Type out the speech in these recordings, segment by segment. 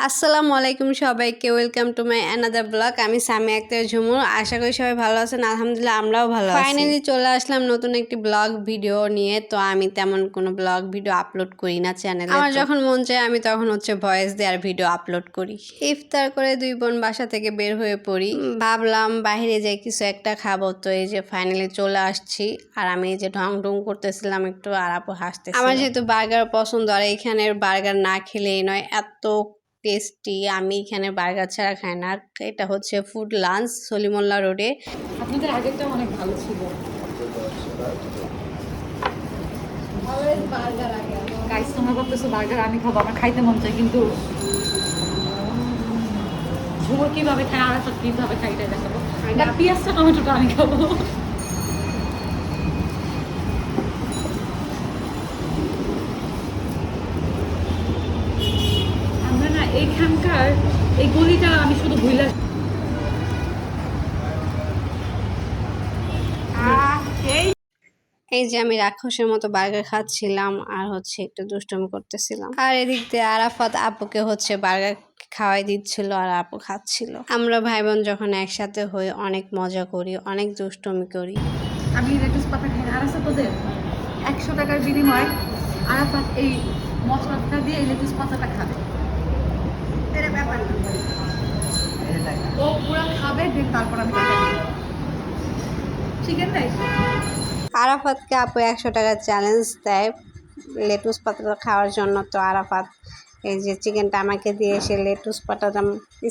আসসালামু আলাইকুম সবাইকে, welcome to my another blog. আমি সামিয়া আক্তার ঝুমুর। আশা করি সবাই ভালো আছেন। আলহামদুলিল্লাহ আমরাও ভালো আছি। ফাইনালি চলে আসলাম নতুন একটি ব্লগ ভিডিও নিয়ে। তো আমি তেমন কোনো ব্লগ ভিডিও আপলোড করি না চ্যানেলে। আমার যখন মন চায় আমি তখন ভয়েস দিয়ে আর ভিডিও আপলোড করি। ইফতার করে দুই বোন বাসা থেকে বের হয়ে পড়ি। ভাবলাম বাইরে যাই কিছু একটা খাবো। তো এই যে ফাইনালি চলে আসছি। আর আমি এই যে ঢং ঢং করতেছিলাম একটু, আর আপু হাসতেছিল। আমার যেহেতু বার্গার পছন্দ, আর এইখানের বার্গার না খেলেই নয়, এত টেস্টি। আমি এখানে বার্গার ছাড়া খাই না। এটা হচ্ছে ফুড লাঞ্চ, সলিমুল্লাহ রোডে। আপনাদের আগেরটা অনেক ভালো ছিল। গাইস তোমরা ভাবতেছো বার্গার আমি খাবো, আমার খাইতে মন চায়, কিন্তু ঝুমুর কিভাবে খায় আর একটা কিভাবে খাই এটাই দেখাবো। পেঁয়াজটা টমেটোটা আমি খাবো। আমরা না এইখানকার এই গলিটা আমি শুধু ভুলে এই যে আমি রাক্ষসের মতো বার্গার খাচ্ছিলাম আর একটু দুষ্টুমি করতেছিলাম। আর এদিক দিয়ে আরাফাত আপুকে বার্গার খাওয়াই দিচ্ছিল আর আপু খাচ্ছিল। আমরা ভাই বোন যখন একসাথে হই অনেক মজা করি, অনেক দুষ্টুমি করি। আমি লেটুস পাতা খাই। আর আছে তোদের 100 টাকার বিনিময় আরাফাত এই মশলাটা দিয়ে এই লেটুস পাতাটা খাবে। এটা ব্যাপার না, ও পুরো খাবে, দেন তারপর আমি চিকেন রাইস। আরাফাতকে আপু 100 টাকার চ্যালেঞ্জ দেয় লেটুস পাতাটা খাওয়ার জন্য। তো আরাফাত এই যে চিকেনটা আমাকে দিয়ে সে লেটুস পাতাটা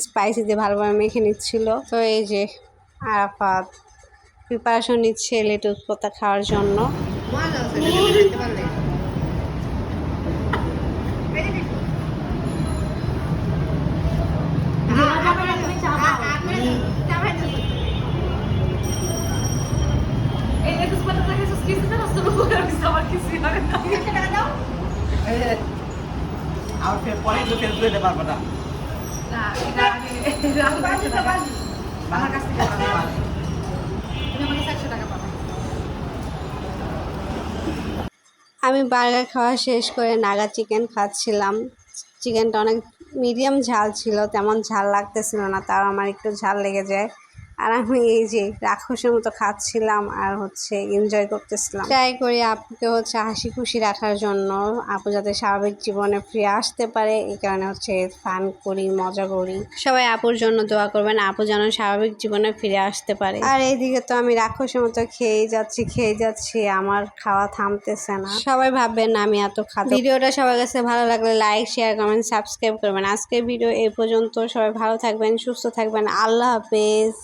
স্পাইসি দিয়ে ভালোভাবে মেখে নিচ্ছিল। তো এই যে আরাফাত প্রিপারেশন নিচ্ছে লেটুস পাতা খাওয়ার জন্য। আমি বার্গার খাওয়া শেষ করে নাগা চিকেন খাচ্ছিলাম। চিকেনটা অনেক মিডিয়াম ঝাল ছিল, তেমন ঝাল লাগতেছিল না, তাও আমার একটু ঝাল লেগে যায়। আর আমি এই যে রাক্ষসের মতো খাচ্ছিলাম আর এনজয় করতেছিলাম। ট্রাই করি আপুকে হাসি খুশি রাখার জন্য, আপু যাতে স্বাভাবিক জীবনে ফিরে আসতে পারে, এই কারণে ফান করি, মজা করি। সবাই আপুর জন্য দোয়া করবেন, আপু যেন স্বাভাবিক জীবনে ফিরে আসতে পারে। আর এইদিকে তো আমি রাক্ষসের মতো খেয়ে যাচ্ছি, আমার খাওয়া থামতেছে না। সবাই ভাববেন আমি এত খাবো। ভিডিওটা সবার কাছে ভালো লাগলে লাইক, শেয়ার, কমেন্ট, সাবস্ক্রাইব করবেন। আজকের ভিডিও এই পর্যন্ত। সবাই ভালো থাকবেন, সুস্থ থাকবেন। আল্লাহ হাফেজ।